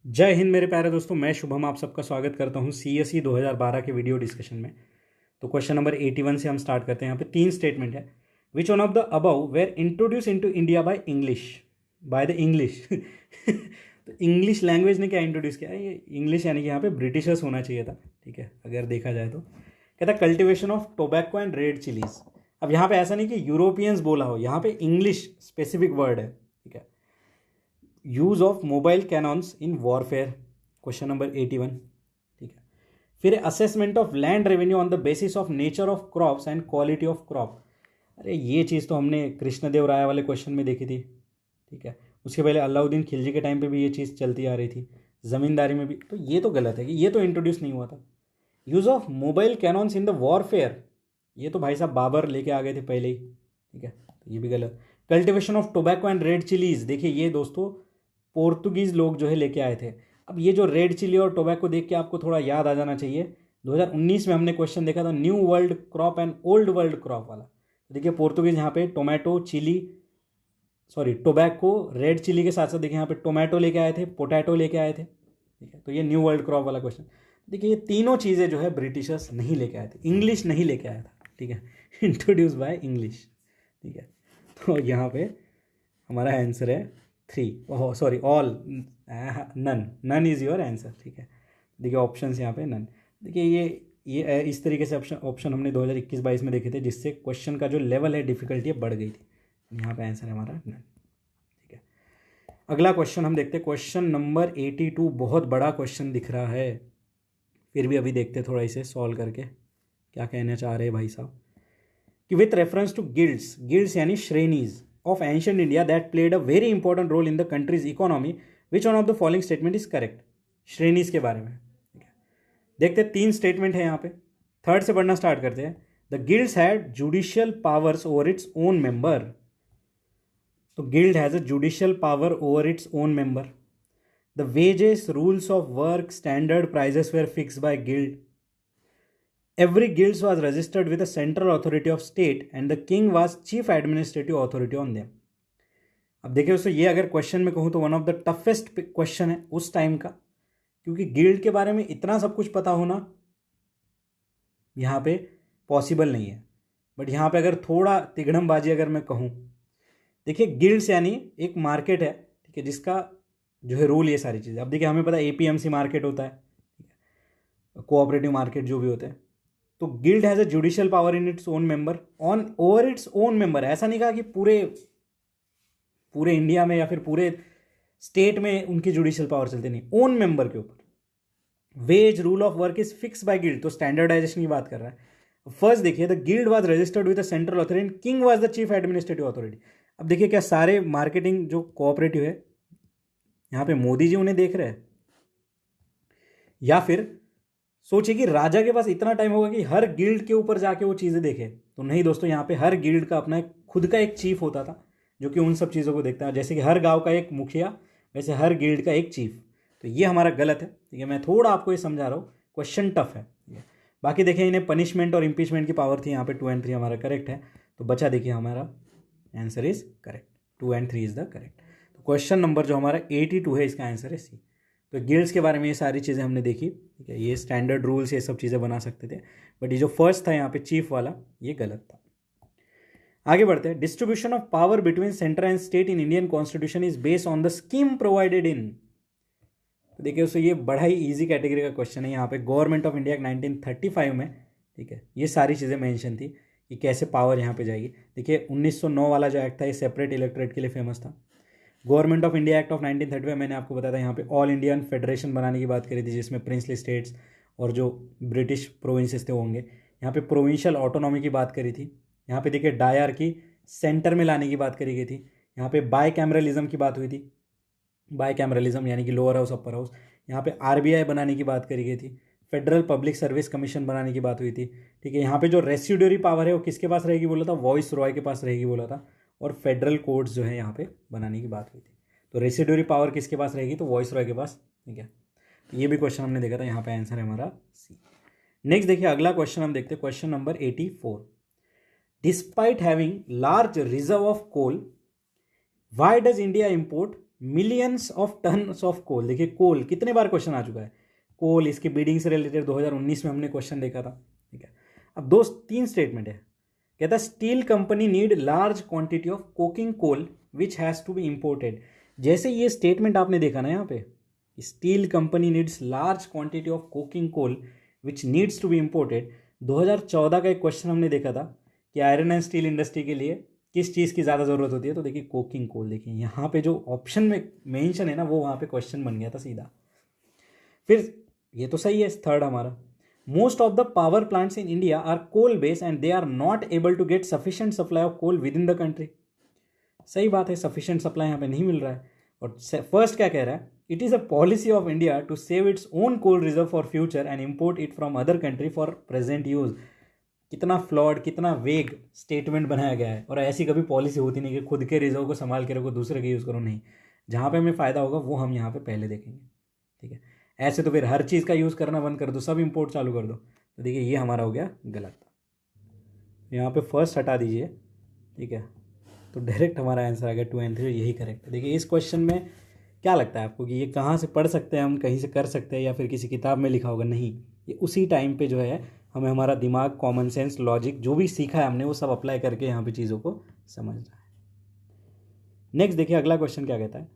जय हिंद मेरे प्यारे दोस्तों, मैं शुभम आप सबका स्वागत करता हूं सीएसई 2012 के वीडियो डिस्कशन में। तो क्वेश्चन नंबर 81 से हम स्टार्ट करते हैं। यहाँ पे तीन स्टेटमेंट है। Which one of the above were introduce into India by English, by the English. तो इंग्लिश लैंग्वेज ने क्या इंट्रोड्यूस किया है? ये इंग्लिश यानी कि यहाँ पे ब्रिटिशर्स होना चाहिए था, ठीक है, अगर देखा जाए तो। कहता cultivation of tobacco and red chillies. अब यहाँ पे ऐसा नहीं कि यूरोपियंस बोला हो, यहाँ पे इंग्लिश स्पेसिफिक वर्ड है, ठीक है। Use of mobile cannons in warfare, question number 81, ठीक है। फिर assessment of land revenue on the basis of nature of crops and quality of crop. अरे ये चीज़ तो हमने कृष्णदेव राय वाले क्वेश्चन में देखी थी, ठीक है। उसके पहले अलाउद्दीन खिलजी के टाइम पे भी ये चीज़ चलती आ रही थी, ज़मींदारी में भी। तो ये तो गलत है कि ये तो इंट्रोड्यूस नहीं हुआ था। Use of mobile cannons in the warfare, ये तो भाई साहब बाबर लेके आ गए थे पहले ही, ठीक है, तो ये भी गलत। Cultivation of tobacco and red chillies, देखिए ये दोस्तों पोर्तुगीज़ लोग जो है लेके आए थे। अब ये जो रेड चिली और टोबैको देख के आपको थोड़ा याद आ जाना चाहिए, 2019 में हमने क्वेश्चन देखा था new world crop and old world crop वाला। तो देखिए पोर्तुगीज़ यहाँ पे tomato chilli, sorry tobacco red chilli के साथ साथ देखिए यहाँ पे टोमेटो लेके आए थे, पोटैटो लेके आए थे, ठीक है। तो ये न्यू वर्ल्ड क्रॉप वाला क्वेश्चन। देखिए ये तीनों चीज़ें जो है ब्रिटिशर्स नहीं लेके आए थे, इंग्लिश नहीं लेके आया था, ठीक है। इंट्रोड्यूस बाय इंग्लिश, ठीक है। तो यहाँ पे हमारा आंसर है 3, oh sorry all, none, none is your answer, ठीक है। देखिए ऑप्शन यहाँ पे नन। देखिए ये इस तरीके से ऑप्शन हमने 2021-22 में देखे थे, जिससे क्वेश्चन का जो लेवल है डिफिकल्टी बढ़ गई थी। यहाँ पे आंसर है हमारा नन, ठीक है। अगला क्वेश्चन हम देखते हैं, क्वेश्चन नंबर 82। बहुत बड़ा क्वेश्चन दिख रहा है, फिर भी अभी देखते थोड़ा इसे सॉल्व करके क्या कहना चाह रहे हैं भाई साहब। कि with reference to guilds, guilds यानी श्रेणीज of ancient India that played a very important role in the country's economy, which one of the following statement is correct? श्रेणीज के बारे में, ठीक है। देखते हैं, तीन स्टेटमेंट है यहाँ पे। थर्ड से पढ़ना स्टार्ट करते हैं। The guilds had judicial powers over its own member. तो guild has a judicial power over its own member. The wages, rules of work, standard prices were fix by guild. Every guild was registered with a central authority of state and the king was chief administrative authority on them. अब देखिए दोस्तों, ये अगर question में कहूँ तो one of the toughest question है उस टाइम का, क्योंकि गिल्ड के बारे में इतना सब कुछ पता होना यहाँ पे पॉसिबल नहीं है। बट यहाँ पे अगर थोड़ा तिगड़मबाजी अगर मैं कहूँ, देखिए गिल्ड्स यानी एक मार्केट है, ठीक है, जिसका जो है रूल ये सारी चीज़ें। अब देखिए हमें पता है एपीएमसी मार्केट होता है, ठीक है, कोऑपरेटिव मार्केट जो भी होते हैं। तो guild has a judicial power in its own member, on over its own member. ऐसा नहीं कहा कि पूरे पूरे इंडिया में या फिर पूरे स्टेट में उनकी जुडिशियल पावर चलती, नहीं, ओन मेंबर के ऊपर। Wage, rule of work is fix by guild, तो स्टैंडर्डाइजेशन की बात कर रहा है। फर्स्ट देखिए, the guild was registered with the central authority and king was the chief administrative authority. अब देखिए क्या सारे मार्केटिंग जो कोऑपरेटिव है यहाँ पे मोदी जी उन्हें देख रहे हैं, या फिर सोचिए कि राजा के पास इतना टाइम होगा कि हर गिल्ड के ऊपर जाके वो चीज़ें देखे? तो नहीं दोस्तों, यहाँ पे हर गिल्ड का अपना खुद का एक चीफ होता था जो कि उन सब चीज़ों को देखता है। जैसे कि हर गांव का एक मुखिया, वैसे हर गिल्ड का एक चीफ। तो ये हमारा गलत है, ठीक है। मैं थोड़ा आपको ये समझा रहा हूँ, क्वेश्चन टफ है, ठीक है। बाकी देखिए इन्हें पनिशमेंट और इम्पीचमेंट की पावर थी, यहाँ पे 2 और 3 हमारा करेक्ट है। तो बचा देखिए हमारा आंसर इज करेक्ट, 2 और 3 इज द करेक्ट। तो क्वेश्चन नंबर जो हमारा 82 है, इसका आंसर है सी। तो गिल्ड्स के बारे में ये सारी चीज़ें हमने देखी, ठीक है। ये स्टैंडर्ड रूल्स ये सब चीज़ें बना सकते थे, बट ये जो फर्स्ट था यहाँ पे चीफ वाला, ये गलत था। आगे बढ़ते हैं। Distribution of power between centre and state in Indian constitution is based on the scheme provided in. तो देखिए उससे ये बड़ा ही ईजी कैटेगरी का क्वेश्चन है। यहाँ पे गवर्नमेंट ऑफ इंडिया 1935 में, ठीक है, ये सारी चीज़ें मेंशन थी कि कैसे पावर यहाँ पे जाएगी। देखिए 1909 वाला जो एक्ट था ये सेपरेट इलेक्टोरेट के लिए फेमस था। Government of India act of 1935 मैंने आपको बताया था, यहाँ पे ऑल इंडियन फेडरेशन बनाने की बात करी थी, जिसमें प्रिंसली स्टेट्स और जो ब्रिटिश प्रोविंसेस थे वो होंगे। यहाँ पे प्रोविंशियल ऑटोनॉमी की बात करी थी। यहाँ पे देखिए डायर की सेंटर में लाने की बात करी गई थी। यहाँ पे बाई कैमरलिज्म की बात हुई थी, बाई कैमरलिज्म यानी कि लोअर हाउस अपर हाउस। यहाँ पे आरबीआई बनाने की बात करी गई थी, फेडरल पब्लिक सर्विस कमीशन बनाने की बात हुई थी, ठीक है। यहाँ पे जो रेसिड्यूरी पावर है वो किसके पास रहेगी बोला था? वॉइस रॉय के पास रहेगी बोला था। और फेडरल कोर्ट्स जो है यहाँ पे बनाने की बात हुई थी। तो रेसिड्यूरी पावर किसके पास रहेगी? तो वॉइस रॉय के पास, ठीक है। तो ये भी क्वेश्चन हमने देखा था, यहाँ पे आंसर है हमारा सी। नेक्स्ट देखिए अगला क्वेश्चन हम देखते हैं, question number 84। Despite having large reserve of coal, why does India import millions of tons of coal. देखिए कोल कितने बार क्वेश्चन आ चुका है, कोल इसके बीडिंग से रिलेटेड 2019 में हमने क्वेश्चन देखा था, ठीक है। अब 3 स्टेटमेंट है, कहता है steel company need large quantity of coking coal which has to be imported. जैसे ये स्टेटमेंट आपने देखा ना यहाँ पे, steel company needs large quantity of coking coal which needs to be imported. 2014 का एक क्वेश्चन हमने देखा था कि आयरन एंड स्टील इंडस्ट्री के लिए किस चीज़ की ज़्यादा ज़रूरत होती है, तो देखिए कोकिंग कोल। देखिए यहाँ पे जो ऑप्शन में मेंशन है ना, वो वहाँ पे क्वेश्चन बन गया था सीधा। फिर ये तो सही है थर्ड हमारा, most of the power plants in India are coal based and they are not able to get sufficient supply of coal within the country. सही बात है, सफिशिएंट सप्लाई यहाँ पे नहीं मिल रहा है। और फर्स्ट क्या कह रहा है, it is a policy of India to save its own coal reserve for future and import it from other country for present use. कितना फ्लॉड, कितना वेग स्टेटमेंट बनाया गया है। और ऐसी कभी पॉलिसी होती नहीं कि खुद के रिजर्व को संभाल के रखो, दूसरे के यूज़ करो, नहीं। जहाँ पे हमें फ़ायदा होगा वो हम यहाँ पे पहले देखेंगे, ठीक है। ऐसे तो फिर हर चीज़ का यूज़ करना बंद कर दो, सब इंपोर्ट चालू कर दो, तो देखिए ये हमारा हो गया गलत। यहाँ पे फर्स्ट हटा दीजिए, ठीक है, तो डायरेक्ट हमारा आंसर आ गया 2 और 3, यही करेक्ट है। देखिए इस क्वेश्चन में क्या लगता है आपको कि ये कहाँ से पढ़ सकते हैं हम, कहीं से कर सकते हैं या फिर किसी किताब में लिखा होगा? नहीं, ये उसी टाइम पे जो है हमें हमारा दिमाग, कॉमन सेंस, लॉजिक जो भी सीखा है हमने वो सब अप्लाई करके यहाँ पे चीज़ों को समझना है। नेक्स्ट देखिए अगला क्वेश्चन क्या कहता है,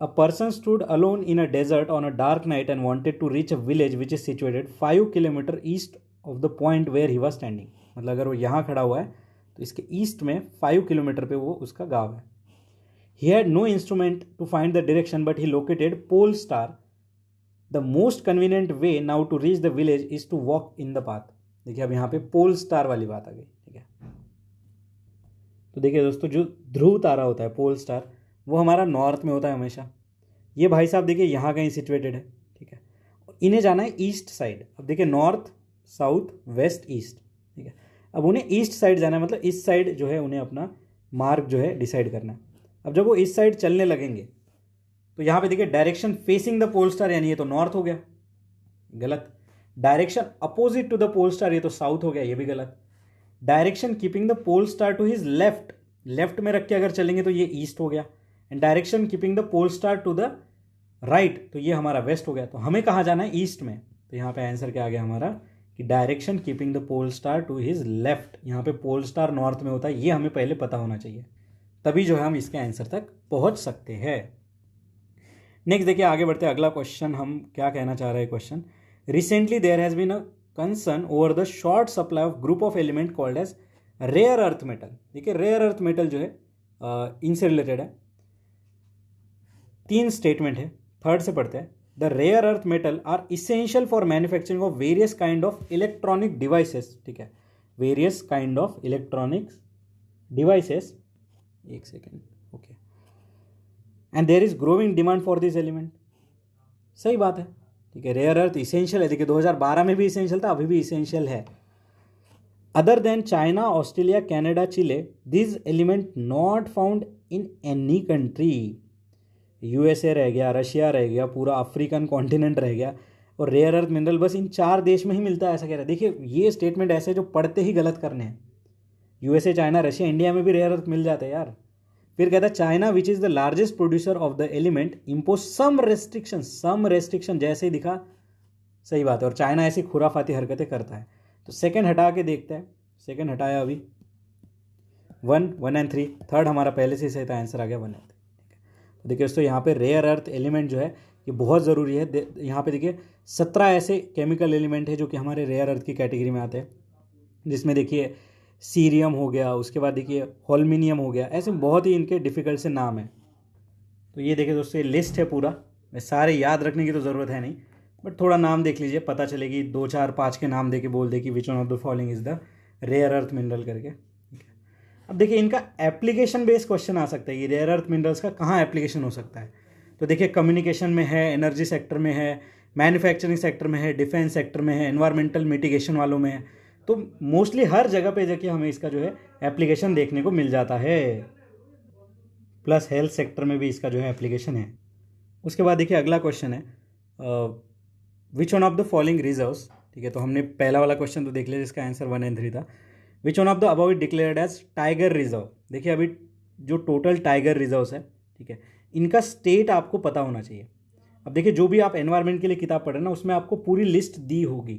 a person stood alone in a desert on a dark night and wanted to reach a village which is situated 5 kilometre east of the point where he was standing. मतलब अगर वो यहाँ खड़ा हुआ है तो इसके ईस्ट में 5 किलोमीटर पे वो उसका गाँव है। He had no instrument to find the direction but he located pole star. The most convenient way now to reach the village is to walk in the path. देखिए अब यहाँ पे पोल स्टार वाली बात आ गई, ठीक है। तो देखिए दोस्तों, जो ध्रुव तारा होता है पोल स्टार, वो हमारा नॉर्थ में होता है हमेशा। ये भाई साहब देखिए यहाँ कहीं सिचुएटेड है, ठीक है। इन्हें जाना है ईस्ट साइड। अब देखिए नॉर्थ, साउथ, वेस्ट, ईस्ट, ठीक है। अब उन्हें ईस्ट साइड जाना है, मतलब इस साइड जो है उन्हें अपना मार्ग जो है डिसाइड करना है। अब जब वो इस साइड चलने लगेंगे तो यहाँ पे देखिए direction facing the pole star, यानी ये तो नॉर्थ हो गया, गलत। Direction opposite to the pole star, ये तो साउथ हो गया, ये भी गलत। Direction keeping the pole star to his left, left में रख के अगर चलेंगे तो ये ईस्ट हो गया। And direction keeping the pole star to the right, तो ये हमारा वेस्ट हो गया। तो हमें कहाँ जाना है? ईस्ट में। तो यहाँ पे आंसर क्या आ गया हमारा कि direction keeping the pole star to his left. यहाँ पे पोल स्टार नॉर्थ में होता है, ये हमें पहले पता होना चाहिए, तभी जो है हम इसके आंसर तक पहुँच सकते हैं। नेक्स्ट देखिए आगे बढ़ते हैं, अगला क्वेश्चन हम क्या कहना चाह रहे हैं question, recently there has been a concern over the short supply of group of element called as rare earth metal. देखिए रेयर अर्थ मेटल जो है इनसे रिलेटेड है। 3 स्टेटमेंट है, थर्ड से पढ़ते हैं। The rare earth metal are essential for manufacturing of various kind of electronic devices, ठीक है, various kind of electronic devices, एक second, okay, and there is growing demand for this element. सही बात है, ठीक है, रेयर अर्थ इसेंशियल है। देखिए 2012 में भी इसेंशियल था, अभी भी इसेंशियल है। Other than China, Australia, Canada, Chile, this element not found in any country. USA रह गया, रशिया रह गया, पूरा अफ्रीकन कॉन्टिनेंट रह गया, और रेयर अर्थ मिनरल बस इन 4 देश में ही मिलता है, ऐसा कह रहा है। देखिए ये स्टेटमेंट ऐसे जो पढ़ते ही गलत करने हैं। यूएसए, चाइना, रशिया, इंडिया में भी रेयर अर्थ मिल जाते हैं यार। फिर कहता है China which is the largest producer of the element impose some restriction, some restriction जैसे ही दिखा, सही बात है। और चाइना ऐसी खुराफाती हरकतें करता है। तो सेकंड हटा के देखते हैं, सेकंड हटाया अभी 1 और 3, थर्ड हमारा पहले से सही था, आंसर आ गया 1 और 3। तो देखिए दोस्तों यहाँ पे रेयर अर्थ एलिमेंट जो है ये बहुत ज़रूरी है। यहाँ पे देखिए 17 ऐसे केमिकल एलिमेंट है जो कि हमारे रेयर अर्थ की कैटेगरी में आते हैं, जिसमें देखिए सीरियम हो गया, उसके बाद देखिए होल्मिनियम हो गया, ऐसे बहुत ही इनके डिफ़िकल्ट से नाम है। तो ये देखिए दोस्तों ये लिस्ट है पूरा, मैं सारे याद रखने की तो ज़रूरत है नहीं, बट थोड़ा नाम देख लीजिए, पता चलेगी। 2, 4, 5 के नाम दे के बोल दे कि which one of the following is the rare earth mineral करके, ठीक है। अब देखिए इनका एप्लीकेशन बेस्ड क्वेश्चन आ सकता है, ये रेयर अर्थ मिनरल्स का कहाँ एप्लीकेशन हो सकता है। तो देखिए कम्युनिकेशन में है, एनर्जी सेक्टर में है, मैन्युफैक्चरिंग सेक्टर में है, डिफेंस सेक्टर में है, एनवायरमेंटल मिटिगेशन वालों में है। तो मोस्टली हर जगह पे देखिए हमें इसका जो है एप्लीकेशन देखने को मिल जाता है, प्लस हेल्थ सेक्टर में भी इसका जो है एप्लीकेशन है। उसके बाद देखिए अगला क्वेश्चन है which one of the following reserves, ठीक है। तो हमने पहला वाला क्वेश्चन तो देख लिया जिसका आंसर 1 और 3 था। Which one of the above is declared as tiger reserve. देखिए अभी जो टोटल टाइगर रिजर्व्स है, ठीक है, इनका स्टेट आपको पता होना चाहिए। अब देखिए जो भी आप एनवायरनमेंट के लिए किताब पढ़ रहे हैं ना, उसमें आपको पूरी लिस्ट दी होगी,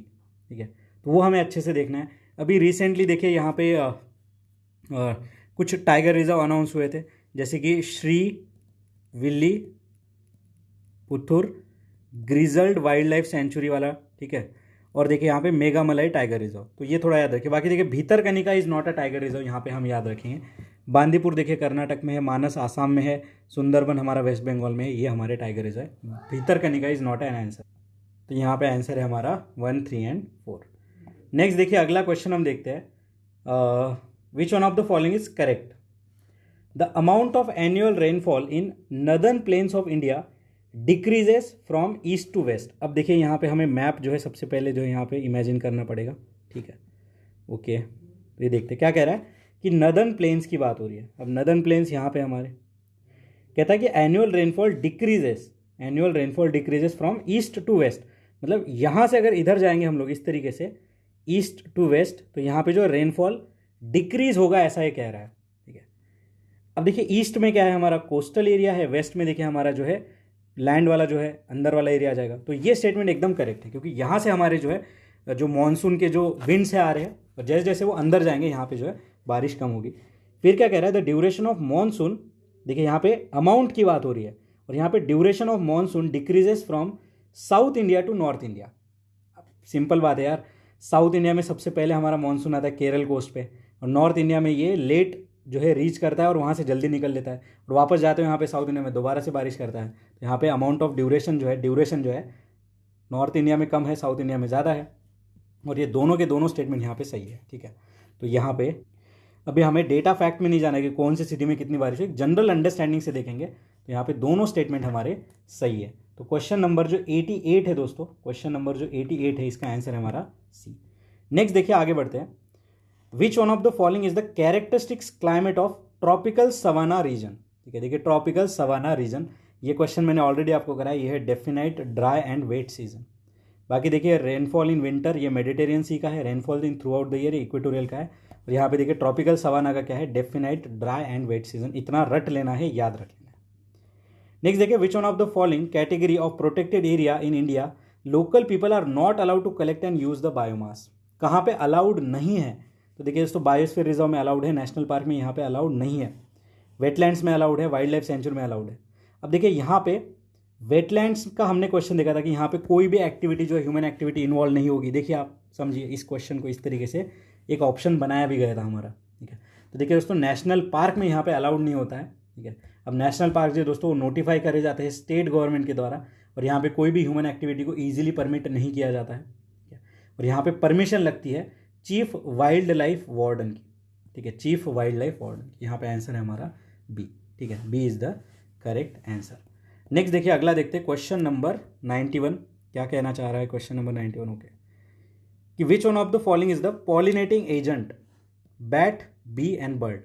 ठीक है, तो वो हमें अच्छे से देखना है। अभी रिसेंटली देखिए यहाँ पे कुछ टाइगर रिजर्व अनाउंस हुए थे, जैसे कि Shri Willey Puthur grizzled wild life sanctuary वाला, ठीक है, और देखिए यहाँ पे मेघामलाई टाइगर रिजर्व, तो ये थोड़ा याद रखिए। बाकी देखिए Bhitarkanika is not a tiger reserve, यहाँ पे हम याद रखेंगे। बांदीपुर देखिए कर्नाटक में है, मानस आसाम में है, सुंदरबन हमारा वेस्ट बंगाल में है, ये हमारे टाइगर रिजर्व है। Bhitarkanika is not an answer, तो यहाँ पे आंसर है हमारा 1, 3 एंड 4। नेक्स्ट देखिए अगला क्वेश्चन हम देखते हैं, which one of the following is correct? The amount of annual rainfall in northern plains of India decreases from east to west. अब देखिए यहाँ पे हमें मैप जो है सबसे पहले जो है यहाँ पे इमेजिन करना पड़ेगा, ठीक है, ओके। तो ये देखते क्या कह रहा है कि नदर्न प्लेन्स की बात हो रही है। अब नदर्न प्लेन्स यहाँ पे हमारे कहता है कि annual rainfall decreases from east to west, मतलब यहाँ से अगर इधर जाएंगे हम लोग इस तरीके से ईस्ट टू वेस्ट, तो यहाँ पे जो रेनफॉल डिक्रीज होगा, ऐसा ये कह रहा है, ठीक है। अब देखिए ईस्ट में क्या है, हमारा कोस्टल एरिया है, वेस्ट में देखिए हमारा जो है लैंड वाला जो है अंदर वाला एरिया आ जाएगा। तो ये स्टेटमेंट एकदम करेक्ट है, क्योंकि यहाँ से हमारे जो है जो मानसून के जो विंड्स है आ रहे हैं, और जैसे जैसे वो अंदर जाएंगे यहाँ पे जो है बारिश कम होगी। फिर क्या कह रहा है, द ड्यूरेशन ऑफ मानसून, देखिए यहाँ पे अमाउंट की बात हो रही है, और यहाँ पे duration of monsoon decreases from south India to north India. Simple बात है यार, साउथ इंडिया में सबसे पहले हमारा मानसून आता है केरल कोस्ट पे, और नॉर्थ इंडिया में ये लेट जो है रीच करता है और वहाँ से जल्दी निकल लेता है, और वापस जाते हुए यहाँ पे साउथ इंडिया में दोबारा से बारिश करता है। तो यहाँ पे अमाउंट ऑफ ड्यूरेशन जो है नॉर्थ इंडिया में कम है, साउथ इंडिया में ज़्यादा है, और ये दोनों के दोनों स्टेटमेंट यहाँ पे सही है, ठीक है। तो यहाँ पे अभी हमें डेटा फैक्ट में नहीं जाना है कि कौन सी सिटी में कितनी बारिश है, जनरल अंडरस्टैंडिंग से देखेंगे, तो यहाँ पे दोनों स्टेटमेंट हमारे सही है। तो क्वेश्चन नंबर जो 88 है दोस्तों, क्वेश्चन नंबर जो 88 है, इसका आंसर है हमारा सी। नेक्स्ट देखिए आगे बढ़ते हैं, which one of the following is the characteristics climate of tropical savanna region, ठीक है। देखिए ट्रॉपिकल सवाना रीजन, ये क्वेश्चन मैंने ऑलरेडी आपको कराया, ये है definite dry and wet season. बाकी देखिए रेनफॉल इन विंटर, ये मेडिटेरियन सी का है, rainfall in throughout the year equatorial का है, और यहाँ पे देखिए ट्रॉपिकल सवाना का क्या है, definite dry and wet season. इतना रट लेना है, याद रख लेना है। नेक्स्ट देखिए, which one of the following category of protected area in India local people are not allowed to collect and use the biomass. कहाँ पे अलाउड नहीं है, तो देखिए दोस्तों बायोस्फीयर रिजर्व में अलाउड है, नेशनल पार्क में यहाँ पे अलाउड नहीं है, वेटलैंड्स में अलाउड है, वाइल्ड लाइफ सेंचुरी में अलाउड है। अब देखिए यहाँ पे वेटलैंड्स का हमने क्वेश्चन देखा था कि यहाँ पे कोई भी एक्टिविटी जो है ह्यूमन एक्टिविटी इन्वॉल्व नहीं होगी। देखिए आप समझिए इस क्वेश्चन को, इस तरीके से एक ऑप्शन बनाया भी गया था हमारा, ठीक है। तो देखिए दोस्तों नेशनल पार्क में यहाँ पे अलाउड नहीं होता है, ठीक है। अब नेशनल पार्क जो दोस्तों नोटिफाई करे जाते हैं स्टेट गवर्नमेंट के द्वारा, और यहाँ पे कोई भी ह्यूमन एक्टिविटी को ईजिली परमिट नहीं किया जाता है, ठीक है। और यहाँ पे परमिशन लगती है चीफ वाइल्ड लाइफ वार्डन की, ठीक है, चीफ वाइल्ड लाइफ वार्डन की। यहाँ पे आंसर है हमारा बी, ठीक है, B is the correct answer. Next देखिए अगला देखते हैं, क्वेश्चन नंबर 91 क्या कहना चाह रहा है, क्वेश्चन नंबर 91 ओके, कि which one of the following is the pollinating agent bat, bee and bird.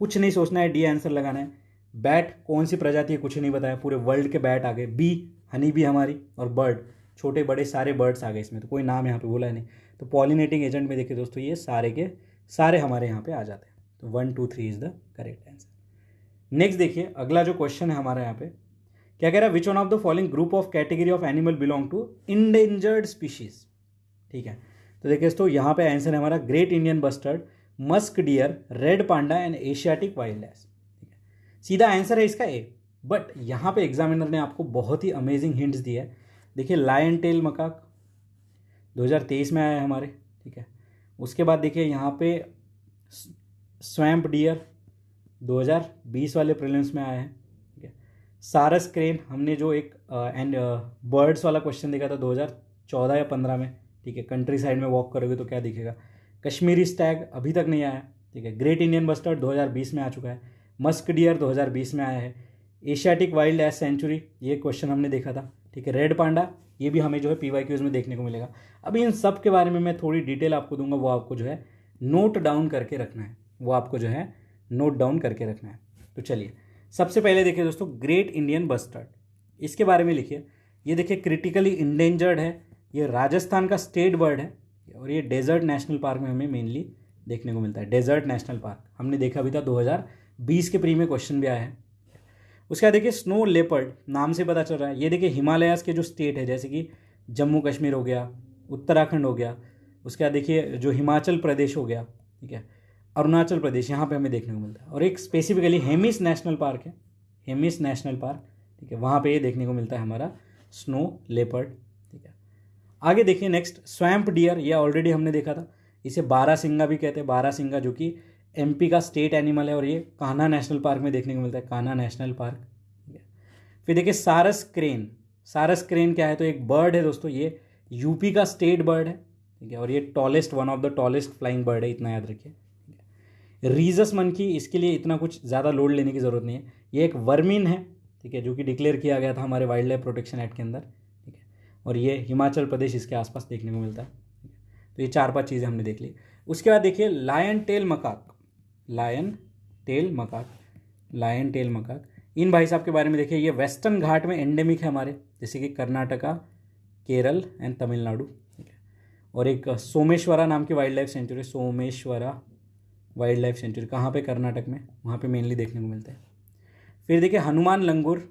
कुछ नहीं सोचना है, डी आंसर लगाना है। बैट कौन सी प्रजाति है, कुछ नहीं बताया, पूरे वर्ल्ड के बैट आ गए, बी हनी बी हमारी, और बर्ड छोटे बड़े सारे बर्ड्स आ गए इसमें, तो कोई नाम यहाँ पे बोला है नहीं। तो पॉलिनेटिंग एजेंट में देखिए दोस्तों ये सारे के सारे हमारे यहाँ पे आ जाते हैं, तो 1, 2, 3 is the correct answer. Next देखिए अगला जो क्वेश्चन है हमारा यहाँ पे क्या कह रहा है, which one of the following group of category of animal belong to endangered species, ठीक है। तो देखिए दोस्तों यहाँ पे आंसर है हमारा great Indian bustard, musk deer, red panda and Asiatic wild ass, ठीक है। सीधा आंसर है इसका ए, बट यहाँ पे एग्जामिनर ने आपको बहुत ही अमेजिंग हिंट्स दिए है। देखिए लायन टेल मकाक 2023 में आया है हमारे, ठीक है। उसके बाद देखिए यहाँ पे स्वैम्प डियर 2020 वाले प्रीलिम्स में आया है, ठीक है। सारस क्रेन हमने जो एक एंड बर्ड्स वाला क्वेश्चन देखा था 2014 या 15 में, ठीक है। कंट्री साइड में वॉक करोगे तो क्या दिखेगा। कश्मीरी स्टैग अभी तक नहीं आया, ठीक है। ग्रेट इंडियन बस्टर्ड 2020 में आ चुका है, मस्क डियर 2020 में आया है, एशियाटिक वाइल्ड एस सेंचुरी ये क्वेश्चन हमने देखा था, ठीक है। रेड पांडा ये भी हमें जो है PYQs में देखने को मिलेगा। अभी इन सब के बारे में मैं थोड़ी डिटेल आपको दूंगा, वो आपको जो है नोट डाउन करके रखना है, वो आपको जो है नोट डाउन करके रखना है। तो चलिए सबसे पहले देखिए दोस्तों ग्रेट इंडियन बस्टर्ड, इसके बारे में लिखिए। ये देखिए क्रिटिकली इंडेंजर्ड है, ये राजस्थान का स्टेट बर्ड है, और ये डेजर्ट नेशनल पार्क में हमें मेनली देखने को मिलता है। डेजर्ट नेशनल पार्क हमने देखा भी था 2020 के प्री में क्वेश्चन भी आया है। उसके बाद देखिए स्नो लेपर्ड, नाम से पता चल रहा है, ये देखिए हिमालयाज़ के जो स्टेट है जैसे कि जम्मू कश्मीर हो गया, उत्तराखंड हो गया, उसके बाद देखिए जो हिमाचल प्रदेश हो गया, ठीक है, अरुणाचल प्रदेश, यहाँ पे हमें देखने को मिलता है। और एक स्पेसिफिकली हेमिस नेशनल पार्क है, हेमिस नेशनल पार्क, ठीक है, वहाँ पे ये देखने को मिलता है हमारा स्नो लेपर्ड, ठीक है। आगे देखिए नेक्स्ट स्वैम्प डियर, ये ऑलरेडी हमने देखा था, इसे बारासिंगा भी कहते हैं, बारासिंगा जो कि एमपी का स्टेट एनिमल है, और ये कान्हा नेशनल पार्क में देखने को मिलता है, कान्हा नेशनल पार्क, ठीक है। फिर देखिए सारस क्रेन, सारस क्रेन क्या है, तो एक बर्ड है दोस्तों, ये यूपी का स्टेट बर्ड है, ठीक है, और ये tallest, one of the tallest flying bird है, इतना याद रखिए, ठीक है। रीजस मंकी, इसके लिए इतना कुछ ज़्यादा लोड लेने की ज़रूरत नहीं है, ये एक वर्मिन है, ठीक है, जो कि डिक्लेयर किया गया था हमारे वाइल्ड लाइफ प्रोटेक्शन एक्ट के अंदर, ठीक है, और ये हिमाचल प्रदेश इसके आसपास देखने को मिलता है, ठीक है। तो ये 4-5 चीज़ें हमने देख ली। उसके बाद देखिए lion tail macaque, lion tail macaque, lion tail macaque, इन भाई साहब के बारे में देखिए, ये वेस्टर्न घाट में एंडेमिक है हमारे, जैसे कि कर्नाटका, केरल एंड तमिलनाडु, ठीक है। और एक सोमेश्वरा नाम की wild life sanctuary, Someshwara wild life sanctuary कहाँ पे, कर्नाटक में, वहाँ पे मेनली देखने को मिलते हैं। फिर देखिए हनुमान लंगूर,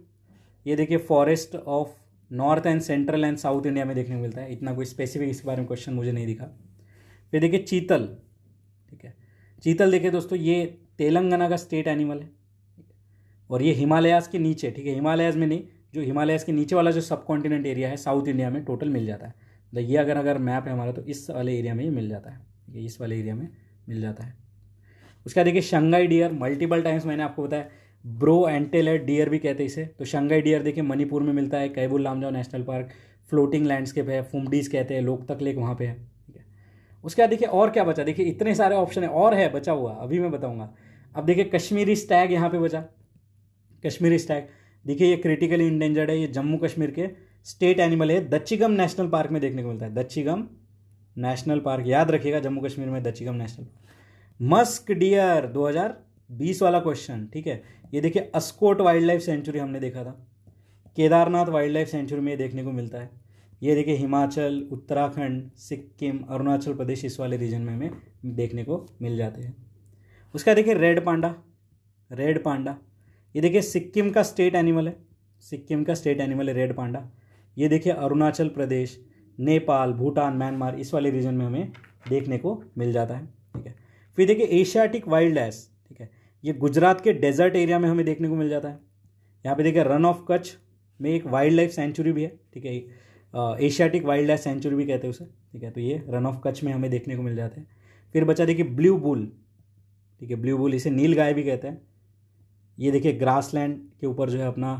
ये देखिए forest of north and central and south India में देखने को मिलता है, इतना कोई स्पेसिफिक इसके बारे में क्वेश्चन मुझे नहीं दिखा। फिर देखिए चीतल, ठीक है, चीतल देखिए दोस्तों, ये तेलंगाना का स्टेट एनिमल है, ठीक है, और ये हिमालयाज़ के नीचे, ठीक है, हिमालयाज़ में नहीं, जो हिमालयाज़ के नीचे वाला जो सब कॉन्टिनेंट एरिया है साउथ इंडिया में टोटल मिल जाता है, मतलब ये अगर मैप है हमारा तो इस वाले एरिया में ये मिल जाता है, ठीक है, इस वाले एरिया में मिल जाता है। उसका देखिए शंघाई डियर, मल्टीपल टाइम्स मैंने आपको बताया, ब्रो एंटेलेट डियर भी कहते हैं इसे, तो शंघाई डियर देखिए मणिपुर में मिलता है, Keibul Lamjao national park, floating landscape है, फुमडीज कहते हैं, लोकतक लेक वहाँ पे है, ठीक है। उसके बाद देखिए और क्या बचा, देखिए इतने सारे ऑप्शन है, और है बचा हुआ, अभी मैं बताऊंगा। अब देखिए कश्मीरी स्टैग यहाँ पे बचा, कश्मीरी स्टैग देखिए ये क्रिटिकली इंडेंजर्ड है, ये जम्मू कश्मीर के स्टेट एनिमल है, दच्चिगम नेशनल पार्क में देखने को मिलता है, दच्चिगम नेशनल पार्क, याद रखिएगा जम्मू कश्मीर में दच्चिगम नेशनल पार्क। मस्क डियर 2020 वाला क्वेश्चन, ठीक है, ये देखिए अस्कोट वाइल्ड लाइफ सेंचुरी हमने देखा था, केदारनाथ वाइल्ड लाइफ सेंचुरी में देखने को मिलता है, ये देखिए हिमाचल, उत्तराखंड, सिक्किम, अरुणाचल प्रदेश, इस वाले रीजन में हमें देखने को मिल जाते हैं। उसका देखिए रेड पांडा, रेड पांडा, ये देखिए सिक्किम का स्टेट एनिमल है, सिक्किम का स्टेट एनिमल है रेड पांडा, ये देखिए अरुणाचल प्रदेश, नेपाल, भूटान, म्यांमार, इस वाले रीजन में हमें देखने को मिल जाता है, ठीक है। फिर देखिए एशियाटिक वाइल्ड एस, ठीक है, ये गुजरात के डेजर्ट एरिया में हमें देखने को मिल जाता है। यहाँ पे देखिए रन ऑफ कच्छ में एक वाइल्ड लाइफ सेंचुरी भी है, ठीक है, एशियाटिक वाइल्ड लाइफ सेंचुरी भी कहते हैं उसे, ठीक है, तो ये रन ऑफ कच्छ में हमें देखने को मिल जाते हैं। फिर बचा देखिए ब्लू बुल, ठीक है, ब्लू बुल, इसे नील गाय भी कहते हैं, ये देखिए ग्रासलैंड के ऊपर जो है अपना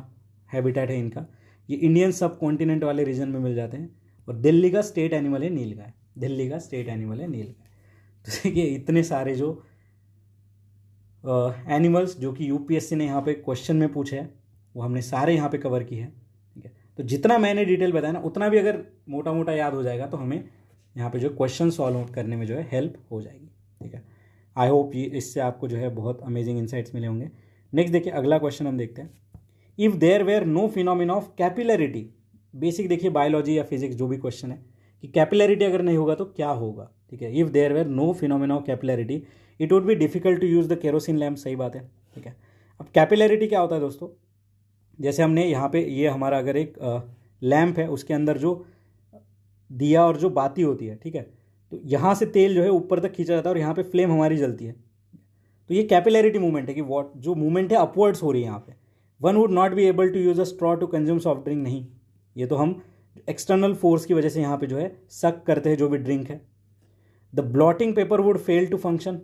हैबिटेट है इनका, ये इंडियन सब कॉन्टिनेंट वाले रीजन में मिल जाते हैं। और दिल्ली का स्टेट एनिमल है नील गाय, दिल्ली का स्टेट एनिमल है नील गाय। तो देखिए इतने सारे जो एनिमल्स जो कि यूपीएससी ने यहाँ पे क्वेश्चन में पूछे हैं वो हमने सारे यहाँ पे कवर किए हैं, ठीक है। तो जितना मैंने डिटेल बताया ना, उतना भी अगर मोटा मोटा याद हो जाएगा तो हमें यहाँ पे जो क्वेश्चन सॉल्व करने में जो है हेल्प हो जाएगी, ठीक है। आई होप ये इससे आपको जो है बहुत अमेजिंग इंसाइट्स मिले होंगे। नेक्स्ट देखिए अगला क्वेश्चन हम देखते हैं, if there were no phenomena of capillarity, basic देखिए बायोलॉजी या फिजिक्स जो भी क्वेश्चन है कि कैपिलरिटी अगर नहीं होगा तो क्या होगा, ठीक है। If there were no phenomena of capillarity it would be difficult to use the kerosene lamp, सही बात है, ठीक है। अब कैपिलरिटी क्या होता है दोस्तों, जैसे हमने यहाँ पे ये हमारा अगर एक लैम्प है उसके अंदर जो दिया और जो बाती होती है, ठीक है, तो यहाँ से तेल जो है ऊपर तक खींचा जाता है और यहाँ पे फ्लेम हमारी जलती है, तो ये कैपिलरिटी मूवमेंट है कि वॉट जो मूवमेंट है अपवर्ड्स हो रही है यहाँ पे। One would not be able to use a straw to consume soft drink, नहीं, ये तो हम एक्सटर्नल फोर्स की वजह से यहाँ पे जो है सक करते हैं जो भी ड्रिंक है। The blotting paper would fail to function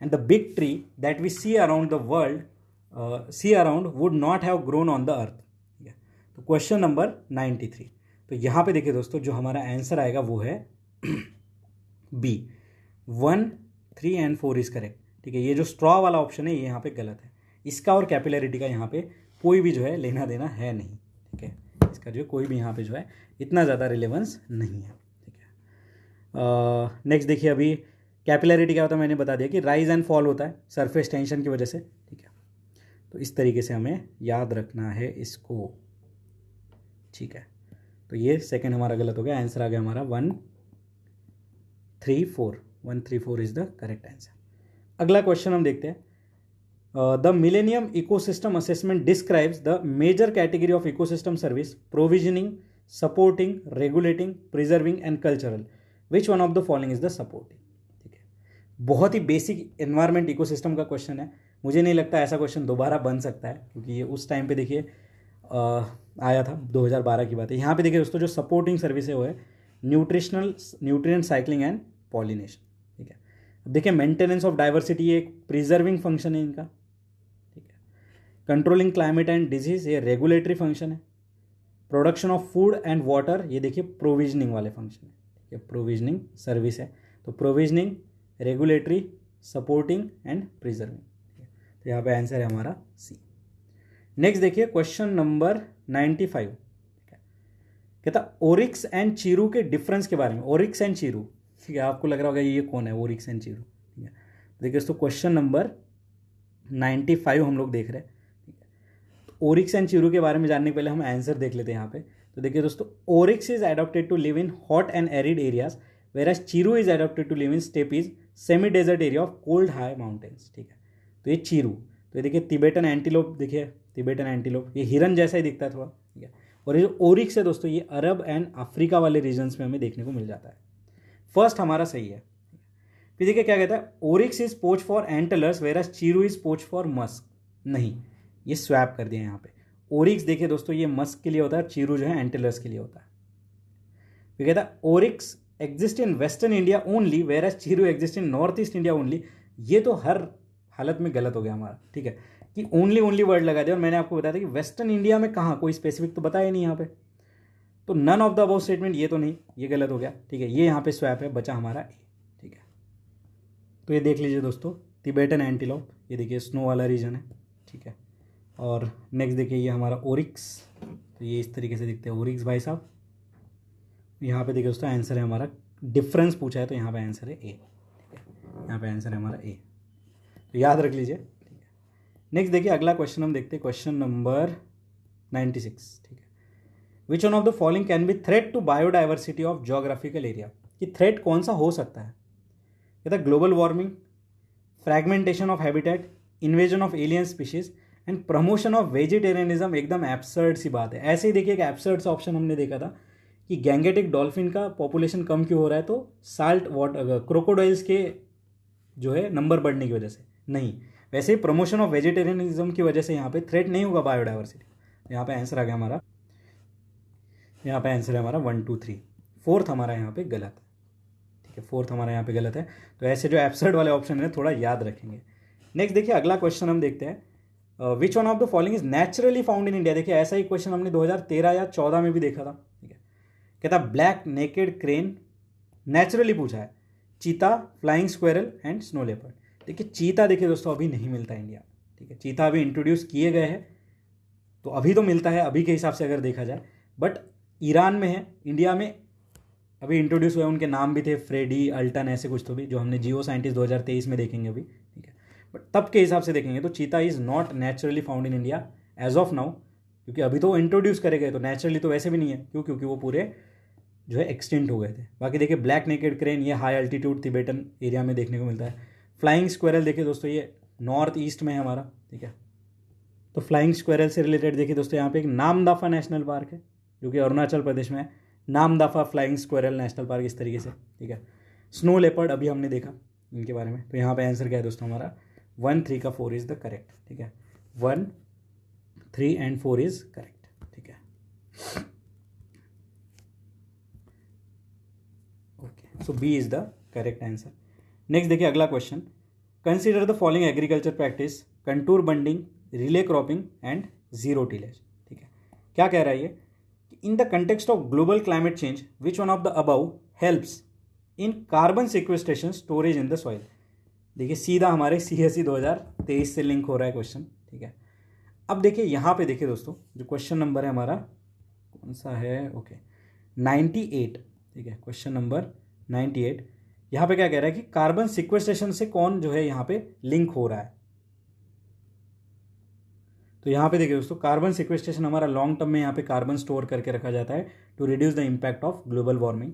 and the big tree that we see around the world see around would not have grown on the earth, ठीक है। तो क्वेश्चन नंबर 93, तो यहाँ पे देखिए दोस्तों जो हमारा आंसर आएगा वो है बी, 1, 3 एंड 4 इज करेक्ट, ठीक है। ये जो स्ट्रॉ वाला ऑप्शन है ये यहाँ पे गलत है, इसका और कैपिलरिटी का यहाँ पे कोई भी जो है लेना देना है नहीं, ठीक है, इसका जो कोई भी यहाँ पे जो है इतना ज़्यादा रिलेवेंस नहीं है, ठीक है। नेक्स्ट देखिए अभी कैपिलरिटी क्या होता है मैंने बता दिया कि राइज एंड फॉल होता है सरफेस टेंशन की वजह से, ठीक है। तो इस तरीके से हमें याद रखना है इसको, ठीक है। तो ये सेकंड हमारा गलत हो गया, आंसर आ गया हमारा 1, 3, 4, 1, 3, 4 इज द करेक्ट आंसर। अगला क्वेश्चन हम देखते हैं, the millennium ecosystem assessment describes the major category of ecosystem service provisioning, supporting, regulating, preserving and cultural, which one of the following is the supporting. ठीक है, बहुत ही बेसिक एनवायरमेंट इकोसिस्टम का question है। मुझे नहीं लगता ऐसा क्वेश्चन दोबारा बन सकता है, क्योंकि ये उस टाइम पे देखिए आया था, 2012 की बात है। यहाँ पे देखिए दोस्तों, जो सपोर्टिंग सर्विस है वो है न्यूट्रिएंट साइक्लिंग एंड पॉलिनेशन। ठीक है, अब देखिए मेंटेनेंस ऑफ डाइवर्सिटी ये एक प्रिजर्विंग फंक्शन है इनका। ठीक है, कंट्रोलिंग क्लाइमेट एंड डिजीज ये रेगुलेटरी फंक्शन है। Production of food and water ये देखिए प्रोविजनिंग वाले फंक्शन है। ठीक है, प्रोविजनिंग सर्विस है, तो provisioning, regulatory, supporting and preserving. तो यहाँ पे आंसर है हमारा सी। नेक्स्ट देखिए क्वेश्चन नंबर 95। ठीक है, कहता ओरिक्स एंड चीरू के डिफरेंस के बारे में। ओरिक्स एंड चीरू, ठीक है, आपको लग रहा होगा ये कौन है ओरिक्स एंड चीरू। ठीक है, देखिए दोस्तों क्वेश्चन नंबर 95 हम लोग देख रहे हैं। ठीक है, तो ओरिक्स एंड चीरू के बारे में जानने के पहले हम आंसर देख लेते हैं यहाँ पे। तो देखिए दोस्तों, oryx is adapted to live in hot and arid areas, whereas chiru is adapted to live in steppes, semi desert area of cold high mountains. ठीक है, तो ये चीरू, तो ये देखिए तिबेटन एंटीलोप, देखिए तिबेटन एंटीलोप ये हिरन जैसा ही दिखता है थोड़ा। ठीक है, और ये जो ओरिक्स है दोस्तों, ये अरब एंड अफ्रीका वाले रीजन्स में हमें देखने को मिल जाता है। फर्स्ट हमारा सही है। फिर देखिए क्या कहता है, oryx is poach for antlers whereas chiru is poach for musk. नहीं, ये स्वैप कर दिया यहाँ पे। ओरिक्स देखिए दोस्तों ये मस्क के लिए होता है, चीरू जो है एंटलर्स के लिए होता है। फिर कहता है oryx exist in western India only whereas chiru exist in north east India only. ये तो हर हालत में गलत हो गया हमारा। ठीक है, कि ओनली वर्ड लगा दिया, और मैंने आपको बताया था कि वेस्टर्न इंडिया में कहाँ, कोई स्पेसिफिक तो बताया नहीं यहाँ पे। तो none of the above statement ये तो नहीं, ये गलत हो गया। ठीक है, ये यहाँ पे स्वैप है, बचा हमारा ए। ठीक है, तो ये देख लीजिए दोस्तों, तिबेटन एंटीलोप, ये देखिए स्नो वाला रीजन है। ठीक है, और नेक्स्ट देखिए ये हमारा ओरिक्स, तो ये इस तरीके से दिखते हैं ओरिक्स भाई साहब। यहाँ पे देखिए दोस्तों आंसर है हमारा, डिफरेंस पूछा है तो यहाँ पे आंसर है ए। ठीक है, यहाँ पे आंसर है हमारा ए, तो याद रख लीजिए। ठीक है, नेक्स्ट देखिए अगला क्वेश्चन हम देखते हैं, क्वेश्चन नंबर 96। ठीक है, which one of the following can be threat to biodiversity of geographical area. कि थ्रेट कौन सा हो सकता है। कहता है global warming, fragmentation of habitat, invasion of alien species and promotion of vegetarianism. एकदम एब्सर्ड सी बात है। ऐसे ही देखिए एक एब्सर्ड सा ऑप्शन हमने देखा था कि गैंगेटिक डॉल्फिन का पॉपुलेशन कम क्यों हो रहा है, तो साल्ट वाटर क्रोकोडाइल्स के जो है नंबर बढ़ने की वजह से। नहीं, वैसे ही प्रमोशन ऑफ वेजिटेरियनिज्म की वजह से यहाँ पे थ्रेट नहीं होगा बायोडाइवर्सिटी। यहाँ पे आंसर आ गया हमारा, यहाँ पे आंसर है हमारा 1 2 3। फोर्थ हमारा यहाँ पे गलत है। ठीक है, फोर्थ हमारा यहाँ पे गलत है। तो ऐसे जो एब्सर्ड वाले ऑप्शन है थोड़ा याद रखेंगे। नेक्स्ट देखिए अगला क्वेश्चन हम देखते हैं, which one of the following is naturally found in India. देखिए ऐसा ही क्वेश्चन हमने 2013 या 14 में भी देखा था। ठीक है, कहता ब्लैक नेकेड क्रेन नेचुरली पूछा है, चीता, flying squirrel and snow leopard. देखिए चीता देखिए दोस्तों अभी नहीं मिलता इंडिया। ठीक है, चीता अभी इंट्रोड्यूस किए गए हैं, तो अभी तो मिलता है अभी के हिसाब से अगर देखा जाए, बट ईरान में है, इंडिया में अभी इंट्रोड्यूस हुए। उनके नाम भी थे फ्रेडी, अल्टन, ऐसे कुछ तो भी, जो हमने जियो साइंटिस्ट 2023 में देखेंगे अभी। ठीक है, बट तब के हिसाब से देखेंगे तो cheetah is not naturally found in India as of now, क्योंकि अभी तो इंट्रोड्यूस करे गए, तो नेचुरली तो वैसे भी नहीं है। क्यों? क्योंकि वो पूरे जो है एक्सटिंक्ट हो गए थे। बाकी देखिए ब्लैक नेकेड क्रेन ये हाई अल्टीट्यूड तिबेटन एरिया में देखने को मिलता है। फ्लाइंग स्क्वेरल देखिए दोस्तों ये नॉर्थ ईस्ट में है हमारा। ठीक है, तो फ्लाइंग स्क्वेरल से रिलेटेड देखिए दोस्तों यहाँ पे एक नामदाफा नेशनल पार्क है जो कि अरुणाचल प्रदेश में है। Namdapha flying squirrel national park इस तरीके से। ठीक है, स्नो लेपर्ड अभी हमने देखा इनके बारे में। तो यहाँ पे आंसर क्या है दोस्तों हमारा 1 3 का 4 इज द करेक्ट। ठीक है, 1 3 एंड 4 इज करेक्ट। ठीक है, okay, so B is the correct answer. Next देखिए अगला question, consider the following agriculture practice, contour bunding, relay cropping and zero tillage. ठीक है, क्या कह रहा है ये, in the context of global climate change which one of the above helps in carbon sequestration storage in the soil. देखिए सीधा हमारे CSE 2023 से लिंक हो रहा है क्वेश्चन। ठीक है, अब देखिए यहाँ पे देखिए दोस्तों, जो क्वेश्चन नंबर है हमारा कौन सा है, ओके 98। ठीक है, क्वेश्चन नंबर 98, यहाँ पे क्या कह रहा है कि कार्बन सिक्वेस्ट्रेशन से कौन जो है यहाँ पे लिंक हो रहा है। तो यहाँ पे देखिए दोस्तों, कार्बन सिक्वेस्ट्रेशन हमारा लॉन्ग टर्म में यहाँ पे कार्बन स्टोर करके रखा जाता है to reduce the impact of global warming.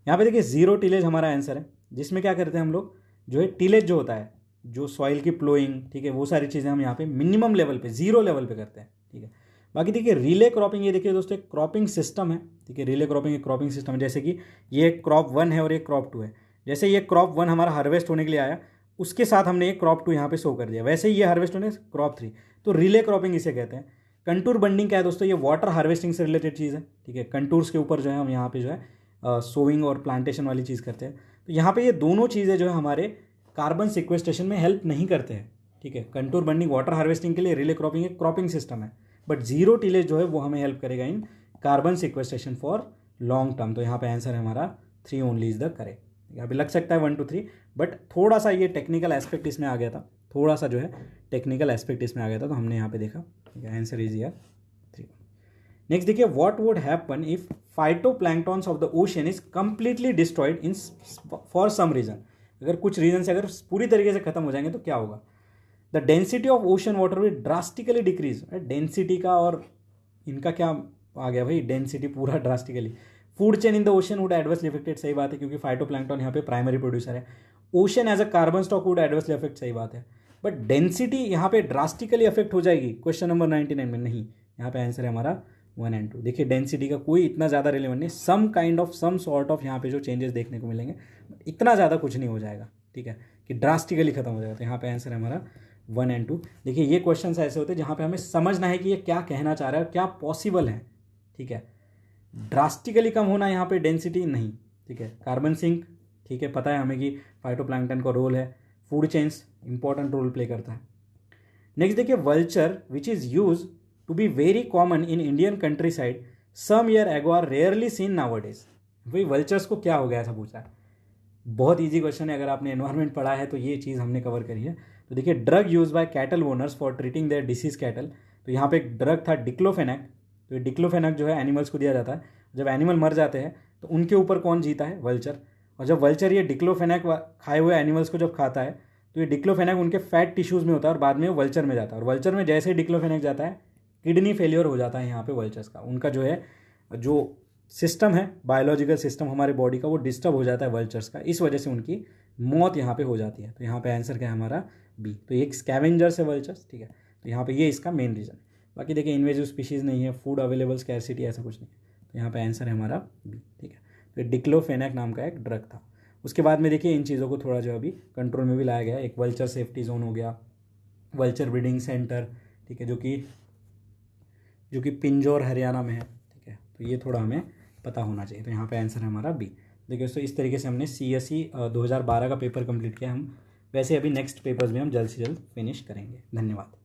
यहाँ पे देखिए जीरो टिलेज हमारा आंसर है, जिसमें क्या करते हैं हम लोग, जो है टिलेज जो होता है जो सॉइल की प्लोइंग, ठीक है, वो सारी चीज़ें हम यहाँ पे मिनिमम लेवल पे, जीरो लेवल पे करते हैं, ठीक है। बाकी देखिए रिले क्रॉपिंग, ये देखिए दोस्तों एक क्रॉपिंग सिस्टम है, ठीक है। रिले क्रॉपिंग एक क्रॉपिंग सिस्टम है, जैसे कि ये क्रॉप 1 है और एक क्रॉप 2 है। जैसे ये क्रॉप 1 हमारा हार्वेस्ट होने के लिए आया, उसके साथ हमने एक क्रॉप 2 यहाँ पे शो कर दिया, वैसे ही ये हार्वेस्ट होने क्रॉप 3, तो रिले क्रॉपिंग इसे कहते हैं। कंटूर बंडिंग क्या है दोस्तों, ये वाटर हार्वेस्टिंग से रिलेटेड चीज़ है, ठीक है। कंटूर्स के ऊपर जो है हम यहाँ पे जो है सोइंग और प्लांटेशन वाली चीज़ करते हैं। तो यहाँ पे ये दोनों चीज़ें जो है हमारे कार्बन सिक्वेस्ट्रेशन में हेल्प नहीं करते हैं, ठीक है। कंटूर बंडिंग वाटर हार्वेस्टिंग के लिए, रिले क्रॉपिंग एक क्रॉपिंग सिस्टम है, बट जीरो टिलेज जो है वो हमें हेल्प करेगा in carbon sequestration for long term. तो यहाँ पे आंसर है हमारा 3 ओनली इज द करेक्ट। यहाँ पे लग सकता है 1 2 3, बट थोड़ा सा ये टेक्निकल एस्पेक्ट इसमें आ गया था, थोड़ा सा जो है टेक्निकल एस्पेक्ट इसमें आ गया था, तो हमने यहाँ पे देखा, ठीक है। आंसर इज यार 3। नेक्स्ट देखिए, what would happen if phytoplanktons of the ocean is completely destroyed in for some reason. अगर कुछ रीजन से अगर पूरी तरीके से खत्म हो जाएंगे तो क्या होगा। The density of ocean water will drastically decrease. Density का और इनका क्या आ गया भाई, डेंसिटी पूरा drastically. Food chain in the ocean would adversely affected, सही बात है, क्योंकि फाइटोप्लैंक्टन यहाँ पे प्राइमरी प्रोड्यूसर है। Ocean as a carbon stock would adversely affect, सही बात है, बट डेंसिटी यहाँ पे ड्रास्टिकली अफेक्ट हो जाएगी क्वेश्चन नंबर 99 में, नहीं। यहाँ पे आंसर है हमारा 1 और 2। देखिए डेंसिटी का कोई इतना ज़्यादा रिलेवेंट नहीं, some kind of some sort of यहाँ पे जो चेंजेस देखने को मिलेंगे, इतना ज़्यादा कुछ नहीं हो जाएगा, ठीक है, कि ड्रास्टिकली खत्म हो जाएगा। तो यहाँ पे आंसर है हमारा 1 और 2। देखिए ये क्वेश्चन ऐसे होते हैं जहाँ पे हमें समझना है कि ये क्या कहना चाह रहा है, क्या पॉसिबल है, ठीक है। ड्रास्टिकली कम होना यहाँ पे डेंसिटी नहीं, ठीक है। कार्बन सिंक, ठीक है, पता है हमें कि फाइटोप्लैंक्टन का रोल है। Food chains important role play करता है। नेक्स्ट देखिए, vulture which is use to be very common in Indian countryside some year ago are rarely seen nowadays. भाई वल्चर्स को क्या हो गया, ऐसा पूछा है। बहुत ईजी क्वेश्चन है, अगर आपने एनवायरमेंट पढ़ा है तो ये चीज़ हमने कवर करी है। तो देखिए, drug use by cattle owners for treating their disease cattle. तो यहाँ पे एक ड्रग था डिक्लोफेनेक। तो ये डिक्लोफेनेक जो है एनिमल्स को दिया जाता है। जब एनिमल मर जाते हैं तो उनके ऊपर कौन जीता है, वल्चर। और जब वल्चर ये डिक्लोफेनेक खाए हुए एनिमल्स को जब खाता है तो ये डिक्लोफेनेक उनके फैट टिश्यूज़ में होता है और बाद में वो वल्चर में जाता है। और वल्चर में जैसे ही डिक्लोफेनेक जाता है, किडनी फेलियर हो जाता है यहाँ पे वल्चर्स का। उनका जो है जो सिस्टम है, बायोलॉजिकल सिस्टम हमारे बॉडी का, वो डिस्टर्ब हो जाता है वल्चर्स का, इस वजह से उनकी मौत यहाँ पे हो जाती है। तो यहाँ पे आंसर क्या है हमारा बी। तो एक स्कैवेंजर्स है वल्चर्स, ठीक है। तो यहाँ पे ये इसका मेन रीज़न है। बाकी देखिए इन्वेजिव स्पीशीज़ नहीं है, फूड अवेलेबल स्कैरसिटी, ऐसा कुछ नहीं है। तो यहाँ पे आंसर है हमारा बी, ठीक है। तो डिक्लोफेनेक नाम का एक ड्रग था। उसके बाद में देखिए इन चीज़ों को थोड़ा जो अभी कंट्रोल में भी लाया गया है। एक वल्चर सेफ्टी जोन हो गया, वल्चर ब्रीडिंग सेंटर, ठीक है, जो कि पिंजौर हरियाणा में है, ठीक है। तो ये थोड़ा हमें पता होना चाहिए। तो यहाँ पे आंसर है हमारा बी। देखिए दोस्तों, इस तरीके से हमने CSE 2012 का पेपर कंप्लीट किया। हम वैसे अभी नेक्स्ट पेपर्स भी हम जल्द से जल्द फिनिश करेंगे। धन्यवाद।